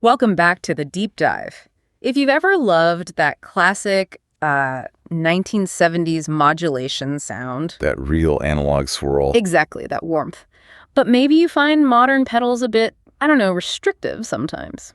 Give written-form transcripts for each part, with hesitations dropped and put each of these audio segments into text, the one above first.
Welcome back to the deep dive. If you've ever loved that classic 1970s modulation sound, That real analog swirl. exactly, that warmth, but maybe you find modern pedals a bit, I don't know, restrictive sometimes.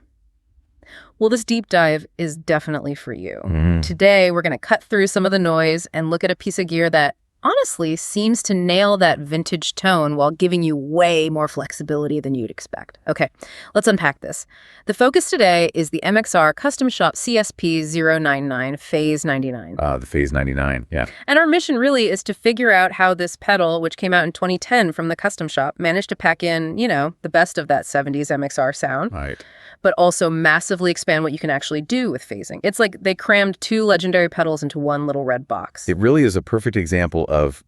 Well, this deep dive is definitely for you. Today, we're going to cut through some of the noise and look at a piece of gear that honestly seems to nail that vintage tone while giving you way more flexibility than you'd expect. Okay, let's unpack this. The focus today is the MXR Custom Shop CSP-099 Phase 99. The Phase 99, yeah. And our mission really is to figure out how this pedal, which came out in 2010 from the Custom Shop, managed to pack in, the best of that 70s MXR sound. Right. But also massively expand what you can actually do with phasing. It's like they crammed two legendary pedals into one little red box. It really is a perfect example of,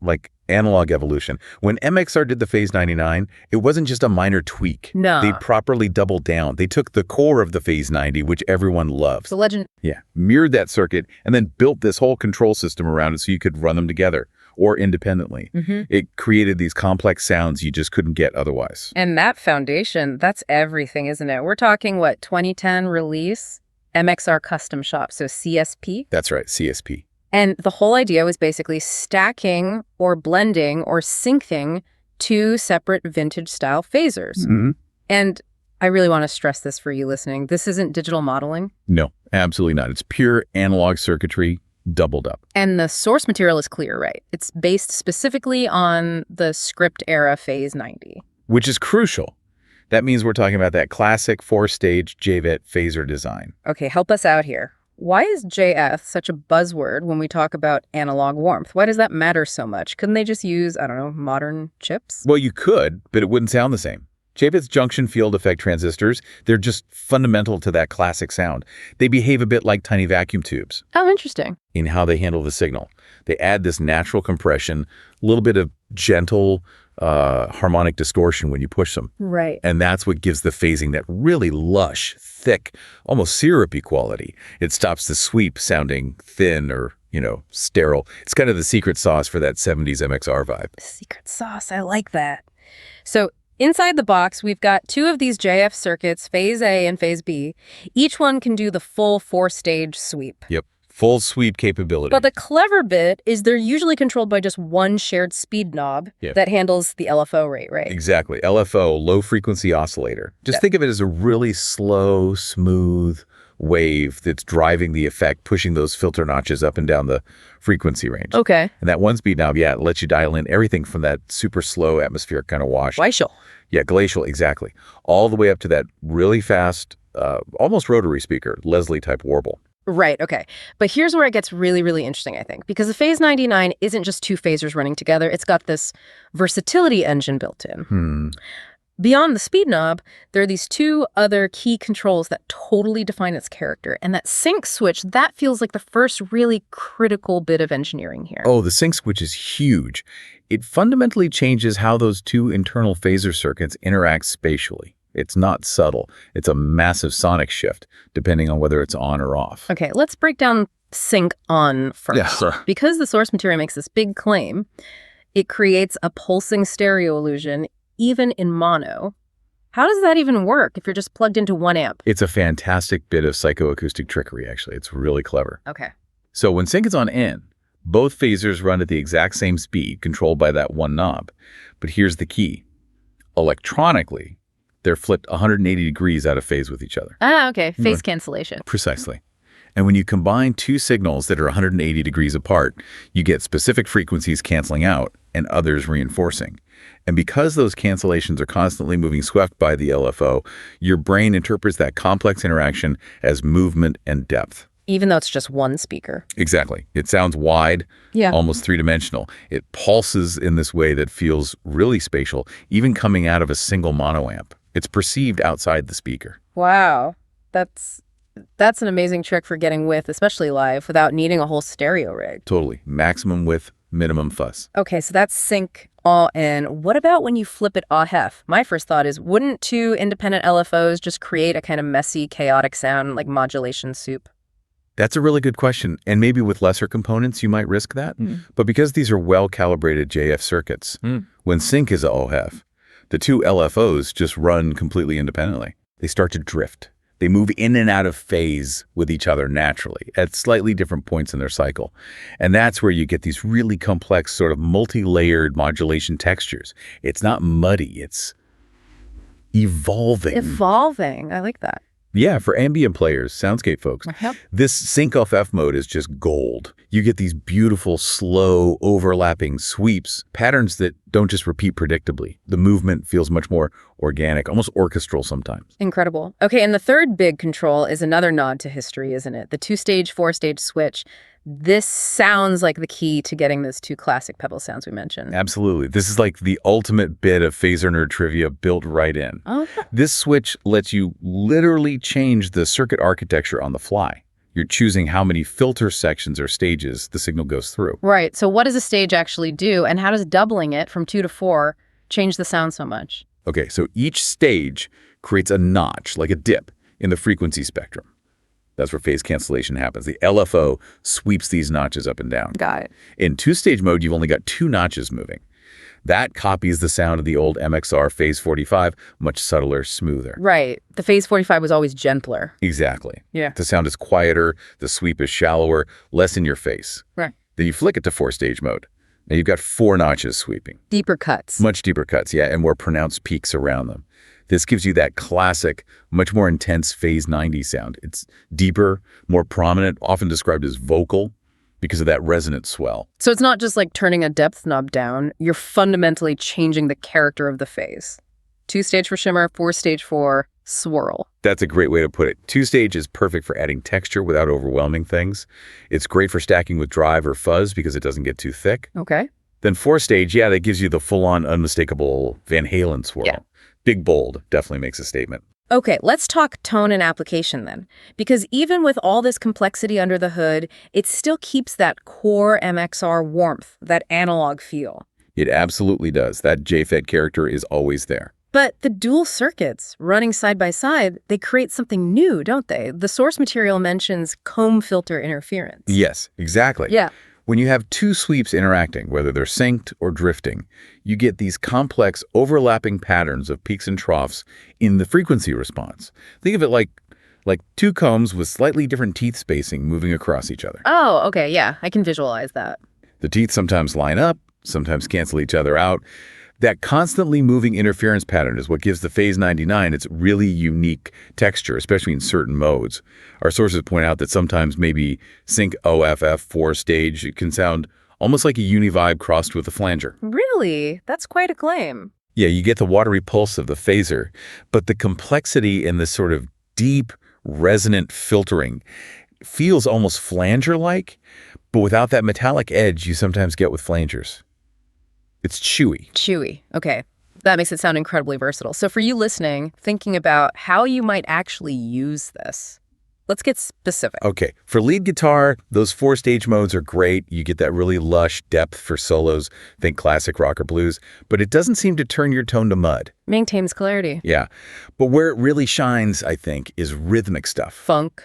analog evolution. When MXR did the Phase 99, it wasn't just a minor tweak. No. They properly doubled down. They took the core of the Phase 90, which everyone loves. The legend. Yeah, mirrored that circuit, and then built this whole control system around it so you could run them together or independently. It created these complex sounds you just couldn't get otherwise. And that foundation, that's everything, isn't it? We're talking, 2010 release, MXR Custom Shop, so CSP. That's right, CSP. And the whole idea was basically stacking or blending or syncing two separate vintage-style phasers. And I really want to stress this for you listening. This isn't digital modeling. No, absolutely not. It's pure analog circuitry doubled up. And the source material is clear, right? It's based specifically on the script era Phase 90. Which is crucial. That means we're talking about that classic four-stage JVET phaser design. Okay, help us out here. Why is JF such a buzzword when we talk about analog warmth? Why does that matter so much? Couldn't they just use, modern chips? Well, you could, but it wouldn't sound the same. JVET's junction field effect transistors, they're just fundamental to that classic sound. They behave a bit like tiny vacuum tubes Oh, interesting. in how they handle the signal. They add this natural compression, a little bit of gentle harmonic distortion when you push them. Right. And that's what gives the phasing that really lush, thick, almost syrupy quality. It stops the sweep sounding thin or, sterile. It's kind of the secret sauce for that 70s MXR vibe. Secret sauce, I like that. So inside the box, we've got two of these JF circuits, Phase A and Phase B. Each one can do the full four-stage sweep. Yep. Full sweep capability. But the clever bit is they're usually controlled by just one shared speed knob that handles the LFO rate, right? Exactly. LFO, low frequency oscillator. Just think of it as a really slow, smooth wave that's driving the effect, pushing those filter notches up and down the frequency range. Okay. And that one speed knob, it lets you dial in everything from that super slow atmospheric kind of wash. Glacial. Yeah, glacial, exactly. All the way up to that really fast, almost rotary speaker, Leslie-type warble. Right, okay. But here's where it gets really, really interesting, I think, because the Phase 99 isn't just two phasers running together. It's got this versatility engine built in. Beyond the speed knob, there are these two other key controls that totally define its character. And that sync switch, that feels like the first really critical bit of engineering here. Oh, the sync switch is huge. It fundamentally changes how those two internal phaser circuits interact spatially. It's not subtle. It's a massive sonic shift, depending on whether it's on or off. Okay, let's break down sync on first. Yeah, sure. Because the source material makes this big claim, it creates a pulsing stereo illusion, even in mono. How does that even work if you're just plugged into one amp? It's a fantastic bit of psychoacoustic trickery, actually. It's really clever. Okay. So when sync is on N, both phasers run at the exact same speed, controlled by that one knob. But here's the key. Electronically, they're flipped 180 degrees out of phase with each other. Ah, okay. Phase cancellation. Precisely. And when you combine two signals that are 180 degrees apart, you get specific frequencies canceling out and others reinforcing. And because those cancellations are constantly moving swept by the LFO, your brain interprets that complex interaction as movement and depth. Even though it's just one speaker. Exactly. It sounds wide, almost three-dimensional. It pulses in this way that feels really spatial, even coming out of a single mono amp. It's perceived outside the speaker. Wow. That's an amazing trick for getting width, especially live, without needing a whole stereo rig. Totally. Maximum width, minimum fuss. Okay, so that's sync all in. What about when you flip it AHEF? My first thought is, wouldn't two independent LFOs just create a kind of messy, chaotic sound like modulation soup? That's a really good question. And maybe with lesser components, you might risk that. But because these are well-calibrated JF circuits, when sync is a OHEF, the two LFOs just run completely independently. They start to drift. They move in and out of phase with each other naturally at slightly different points in their cycle. And that's where you get these really complex sort of multi-layered modulation textures. It's not muddy, it's evolving. Evolving. I like that. Yeah, for ambient players, soundscape folks, Yep. this sync off mode is just gold. You get these beautiful, slow, overlapping sweeps, patterns that don't just repeat predictably. The movement feels much more organic, almost orchestral sometimes. Incredible. Okay, and the third big control is another nod to history, isn't it? The 2-stage, 4-stage switch. This sounds like the key to getting those 2 classic pedal sounds we mentioned. Absolutely. This is like the ultimate bit of phaser nerd trivia built right in. Oh, This switch lets you literally change the circuit architecture on the fly. You're choosing how many filter sections or stages the signal goes through. right. So what does a stage actually do, and how does doubling it from 2 to 4 change the sound so much? Okay, so each stage creates a notch, like a dip, in the frequency spectrum. That's where phase cancellation happens. The LFO sweeps these notches up and down. Got it. In 2-stage mode, you've only got 2 notches moving. That copies the sound of the old MXR phase 45, much subtler, smoother. Right. The phase 45 was always gentler. Exactly. Yeah. The sound is quieter, the sweep is shallower, less in your face. Right. Then you flick it to 4-stage mode. Now you've got 4 notches sweeping. Deeper cuts. Much deeper cuts, yeah, and more pronounced peaks around them. This gives you that classic, much more intense phase 90 sound. It's deeper, more prominent, often described as vocal because of that resonant swell. So it's not just like turning a depth knob down. You're fundamentally changing the character of the phase. 2-stage for shimmer, 4-stage for swirl. That's a great way to put it. 2-stage is perfect for adding texture without overwhelming things. It's great for stacking with drive or fuzz because it doesn't get too thick. Okay. Then 4-stage, yeah, that gives you the full-on unmistakable Van Halen swirl. Yeah. Big, bold, definitely makes a statement. Okay, let's talk tone and application then. Because even with all this complexity under the hood, it still keeps that core MXR warmth, that analog feel. It absolutely does. That JFET character is always there. But the dual circuits running side by side, they create something new, don't they? The source material mentions comb filter interference. Yes, exactly. Yeah. When you have 2 sweeps interacting, whether they're synced or drifting, you get these complex overlapping patterns of peaks and troughs in the frequency response. Think of it like 2 combs with slightly different teeth spacing moving across each other. Oh, okay, yeah, I can visualize that. The teeth sometimes line up, sometimes cancel each other out. That constantly moving interference pattern is what gives the Phase 99 its really unique texture, especially in certain modes. Our sources point out that sometimes maybe sync OFF 4-stage can sound almost like a univibe crossed with a flanger. Really? That's quite a claim. Yeah, you get the watery pulse of the phaser, but the complexity and the sort of deep, resonant filtering feels almost flanger-like, but without that metallic edge you sometimes get with flangers. It's chewy. Chewy. Okay. That makes it sound incredibly versatile. So for you listening, thinking about how you might actually use this, let's get specific. Okay, for lead guitar, those 4-stage modes are great. You get that really lush depth for solos, think classic rock or blues, but it doesn't seem to turn your tone to mud. Maintains clarity. Yeah, but where it really shines, I think, is rhythmic stuff. Funk.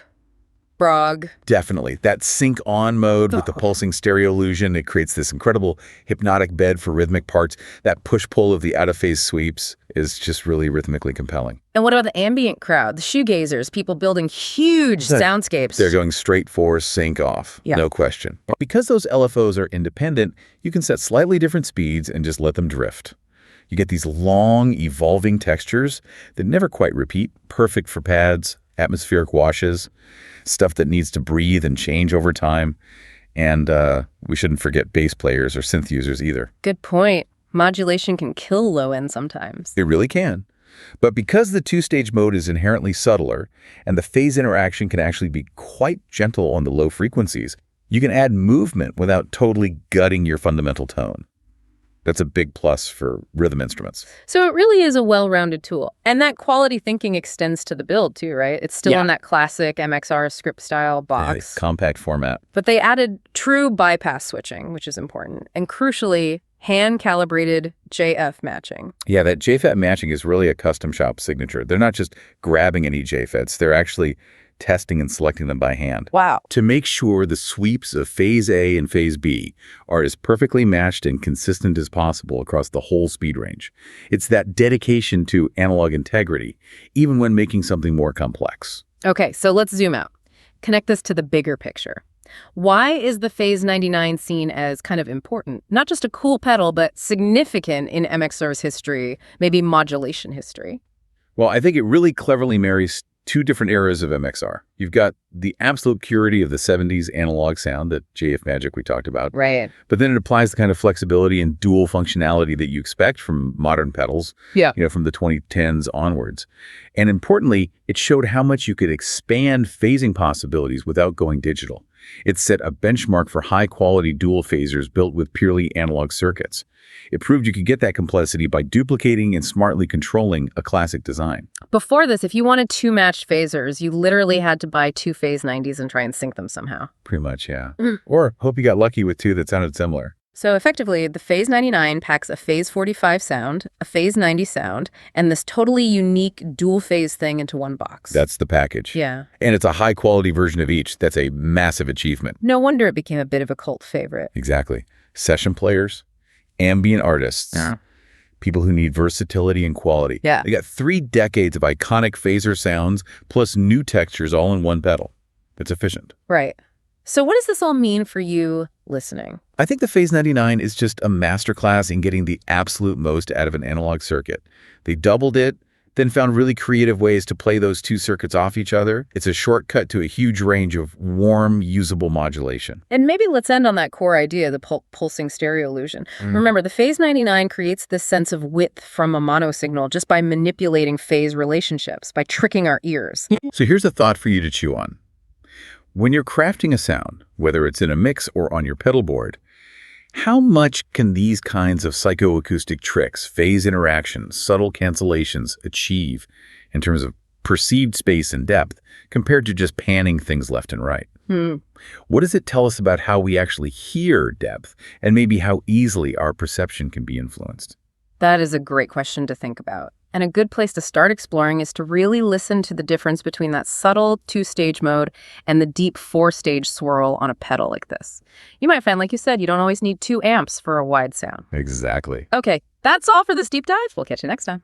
Brog. Definitely. That sync-on mode with the pulsing stereo illusion, it creates this incredible hypnotic bed for rhythmic parts. That push-pull of the out-of-phase sweeps is just really rhythmically compelling. And what about the ambient crowd, the shoegazers, people building huge soundscapes? They're going straight for sync-off, no question. Because those LFOs are independent, you can set slightly different speeds and just let them drift. You get these long, evolving textures that never quite repeat, perfect for pads, atmospheric washes, stuff that needs to breathe and change over time. And we shouldn't forget bass players or synth users either. Good point. Modulation can kill low end sometimes. It really can. But because the 2-stage mode is inherently subtler and the phase interaction can actually be quite gentle on the low frequencies, you can add movement without totally gutting your fundamental tone. That's a big plus for rhythm instruments. So it really is a well-rounded tool. And that quality thinking extends to the build too, right? It's still in that classic MXR script style box. Compact format. But they added true bypass switching, which is important. And crucially, hand-calibrated JF matching. Yeah, that JFET matching is really a custom shop signature. They're not just grabbing any JFETs. They're actually testing and selecting them by hand. Wow. To make sure the sweeps of Phase A and Phase B are as perfectly matched and consistent as possible across the whole speed range. It's that dedication to analog integrity, even when making something more complex. Okay, so let's zoom out. Connect this to the bigger picture. Why is the Phase 99 seen as kind of important? Not just a cool pedal, but significant in MXR's history, maybe modulation history. Well, I think it really cleverly marries two different eras of MXR. You've got the absolute purity of the 70s analog sound, that JF Magic we talked about. Right. But then it applies the kind of flexibility and dual functionality that you expect from modern pedals, Yeah. from the 2010s onwards. And importantly, it showed how much you could expand phasing possibilities without going digital. It set a benchmark for high-quality dual phasers built with purely analog circuits. It proved you could get that complexity by duplicating and smartly controlling a classic design. Before this, if you wanted two matched phasers, you literally had to buy two Phase 90s and try and sync them somehow. Pretty much, yeah. Or hope you got lucky with two that sounded similar. So effectively, the Phase 99 packs a Phase 45 sound, a Phase 90 sound, and this totally unique dual phase thing into one box. That's the package. Yeah. And it's a high-quality version of each. That's a massive achievement. No wonder it became a bit of a cult favorite. Exactly. Session players, ambient artists, people who need versatility and quality. Yeah. They got 3 decades of iconic phaser sounds plus new textures all in one pedal. It's efficient. Right. So what does this all mean for you listening? I think the Phase 99 is just a masterclass in getting the absolute most out of an analog circuit. They doubled it, then found really creative ways to play those two circuits off each other. It's a shortcut to a huge range of warm, usable modulation. And maybe let's end on that core idea, the pulsing stereo illusion. Remember, the Phase 99 creates this sense of width from a mono signal just by manipulating phase relationships, by tricking our ears. So here's a thought for you to chew on. When you're crafting a sound, whether it's in a mix or on your pedal board, how much can these kinds of psychoacoustic tricks, phase interactions, subtle cancellations achieve in terms of perceived space and depth compared to just panning things left and right? What does it tell us about how we actually hear depth and maybe how easily our perception can be influenced? That is a great question to think about. And a good place to start exploring is to really listen to the difference between that subtle 2-stage mode and the deep 4-stage swirl on a pedal like this. You might find, like you said, you don't always need 2 amps for a wide sound. Exactly. Okay, that's all for this deep dive. We'll catch you next time.